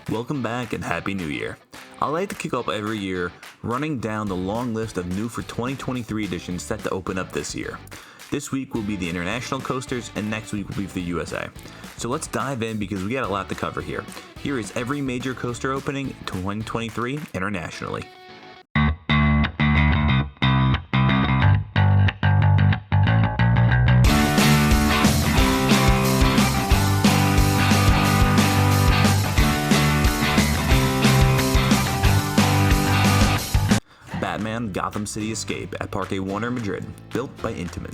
Welcome back and Happy New Year. I like to kick off every year running down the long list of new for 2023 editions set to open up this year. This week will be the international coasters and next week will be for the USA. So let's dive in because we got a lot to cover here. Here is every major coaster opening 2023 internationally. Batman Gotham City Escape at Parque Warner Madrid, built by Intamin.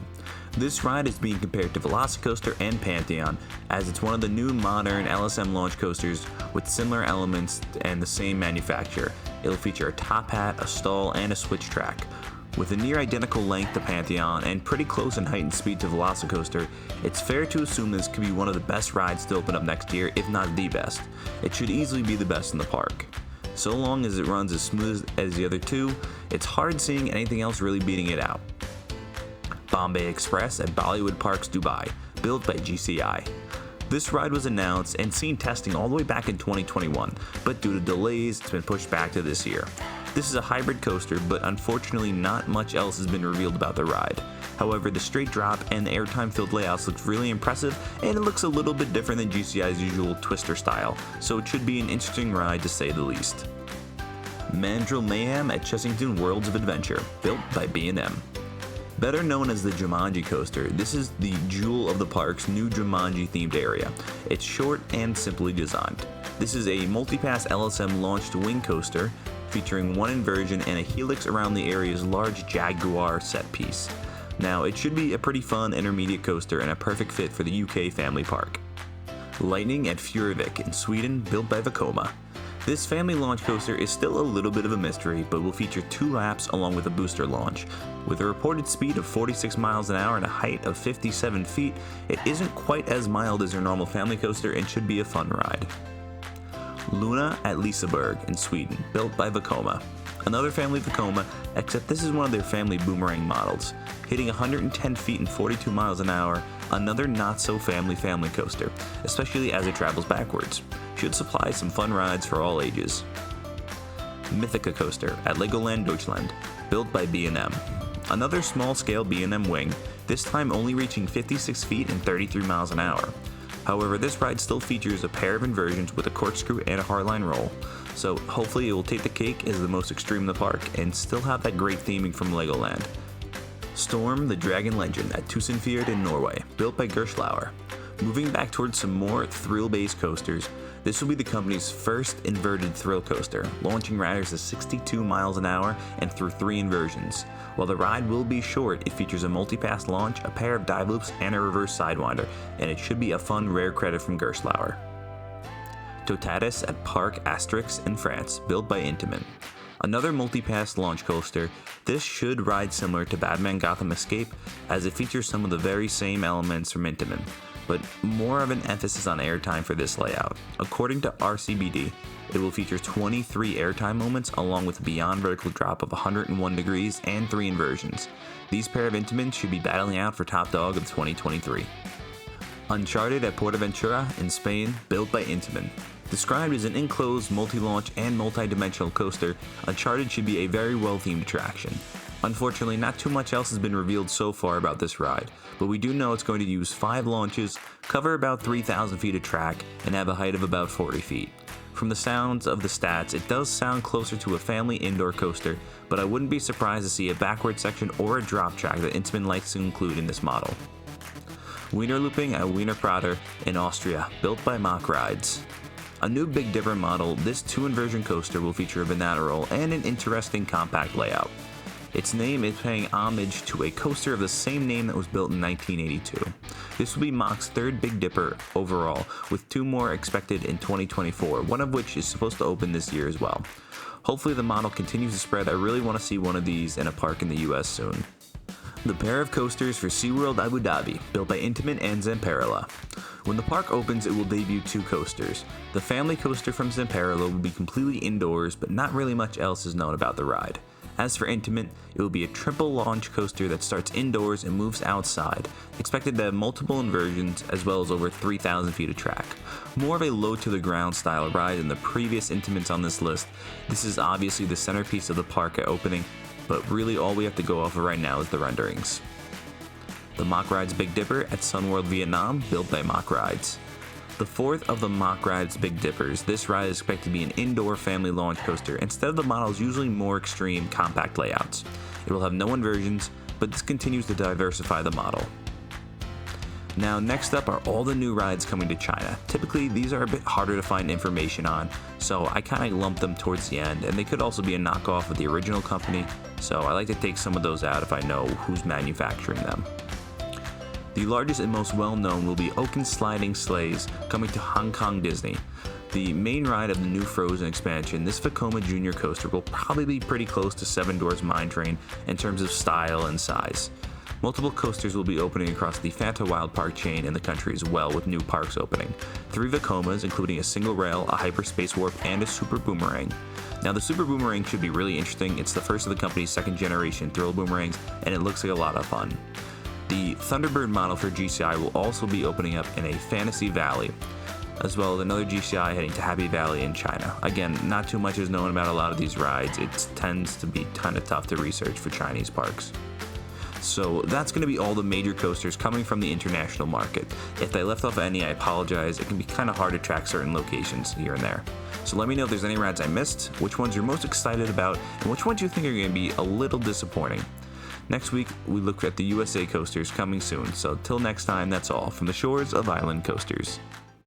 This ride is being compared to Velocicoaster and Pantheon, as it's one of the new modern LSM launch coasters with similar elements and the same manufacturer. It'll feature a top hat, a stall, and a switch track. With a near identical length to Pantheon and pretty close in height and speed to Velocicoaster, it's fair to assume this could be one of the best rides to open up next year, if not the best. It should easily be the best in the park. So long as it runs as smooth as the other two, it's hard seeing anything else really beating it out. Bombay Express at Bollywood Parks, Dubai, built by GCI. This ride was announced and seen testing all the way back in 2021, but due to delays, it's been pushed back to this year. This is a hybrid coaster, but unfortunately not much else has been revealed about the ride. However, the straight drop and the airtime-filled layouts look really impressive, and it looks a little bit different than GCI's usual twister style, so it should be an interesting ride to say the least. Mandrill Mayhem at Chessington Worlds of Adventure, built by B&M. Better known as the Jumanji coaster, this is the jewel of the park's new Jumanji-themed area. It's short and simply designed. This is a multi-pass LSM launched wing coaster, featuring one inversion and a helix around the area's large Jaguar set piece. Now, it should be a pretty fun intermediate coaster and a perfect fit for the UK family park. Lightning at Furuvik in Sweden, built by Vekoma. This family launch coaster is still a little bit of a mystery, but will feature 2 laps along with a booster launch. With a reported speed of 46 miles an hour and a height of 57 feet, it isn't quite as mild as your normal family coaster and should be a fun ride. Luna at Liseberg in Sweden, built by Vekoma. Another family Vekoma, except this is one of their family boomerang models. Hitting 110 feet and 42 miles an hour, another not-so-family coaster, especially as it travels backwards. Should supply some fun rides for all ages. Mythica Coaster at LEGOland Deutschland, built by B&M. Another small-scale B&M wing, this time only reaching 56 feet and 33 miles an hour. However, this ride still features a pair of inversions with a corkscrew and a hardline roll, so hopefully it will take the cake as the most extreme in the park and still have that great theming from Legoland. Storm the Dragon Legend at Tusenfjord in Norway, built by Gerstlauer. Moving back towards some more thrill-based coasters, this will be the company's first inverted thrill coaster, launching riders at 62 miles an hour and through 3 inversions. While the ride will be short, it features a multi-pass launch, a pair of dive loops, and a reverse sidewinder, and it should be a fun rare credit from Gerstlauer. Toutatis at Parc Asterix in France, built by Intamin. Another multi-pass launch coaster, this should ride similar to Batman Gotham Escape as it features some of the very same elements from Intamin, but more of an emphasis on airtime for this layout. According to RCBD, it will feature 23 airtime moments along with a beyond vertical drop of 101 degrees and 3 inversions. These pair of Intamins should be battling out for top dog of 2023. Uncharted at PortAdventura in Spain, built by Intamin. Described as an enclosed, multi-launch, and multi-dimensional coaster, Uncharted should be a very well-themed attraction. Unfortunately, not too much else has been revealed so far about this ride, but we do know it's going to use 5 launches, cover about 3,000 feet of track, and have a height of about 40 feet. From the sounds of the stats, it does sound closer to a family indoor coaster, but I wouldn't be surprised to see a backward section or a drop track that Intamin likes to include in this model. Wiener Looping at Wiener Prater in Austria, built by Mach Rides. A new Big Dipper model, this 2-inversion coaster will feature a banana roll and an interesting compact layout. Its name is paying homage to a coaster of the same name that was built in 1982. This will be Mach's 3rd Big Dipper overall, with 2 more expected in 2024, one of which is supposed to open this year as well. Hopefully the model continues to spread. I really want to see one of these in a park in the US soon. The pair of coasters for SeaWorld Abu Dhabi, built by Intamin and Zamperla. When the park opens, it will debut 2 coasters. The family coaster from Zamperla will be completely indoors, but not really much else is known about the ride. As for Intimate, it will be a triple launch coaster that starts indoors and moves outside, expected to have multiple inversions as well as over 3,000 feet of track. More of a low to the ground style ride than the previous Intimates on this list. This is obviously the centerpiece of the park at opening, but really all we have to go off of right now is the renderings. The Mack Rides Big Dipper at Sunworld Vietnam, built by Mack Rides. The fourth of the Mack Rides Big Dippers, this ride is expected to be an indoor family launch coaster instead of the model's usually more extreme compact layouts. It will have no inversions, but this continues to diversify the model. Now next up are all the new rides coming to China. Typically these are a bit harder to find information on, so I kind of lump them towards the end, and they could also be a knockoff of the original company, so I like to take some of those out if I know who's manufacturing them. The largest and most well-known will be Oaken Sliding Sleighs coming to Hong Kong Disney. The main ride of the new Frozen expansion, this Vekoma Junior coaster will probably be pretty close to Seven Dwarfs Mine Train in terms of style and size. Multiple coasters will be opening across the Fanta Wild Park chain in the country as well, with new parks opening. 3 Vekomas, including a single rail, a hyperspace warp, and a super boomerang. Now the super boomerang should be really interesting. It's the first of the company's second generation thrill boomerangs, and it looks like a lot of fun. The Thunderbird model for GCI will also be opening up in a Fantasy Valley, as well as another GCI heading to Happy Valley in China. Again, not too much is known about a lot of these rides. It tends to be kind of tough to research for Chinese parks. So that's going to be all the major coasters coming from the international market. If I left off any, I apologize. It can be kind of hard to track certain locations here and there. So let me know if there's any rides I missed, which ones you're most excited about, and which ones you think are going to be a little disappointing. Next week, we look at the USA coasters coming soon, so till next time, that's all from the shores of Island Coasters.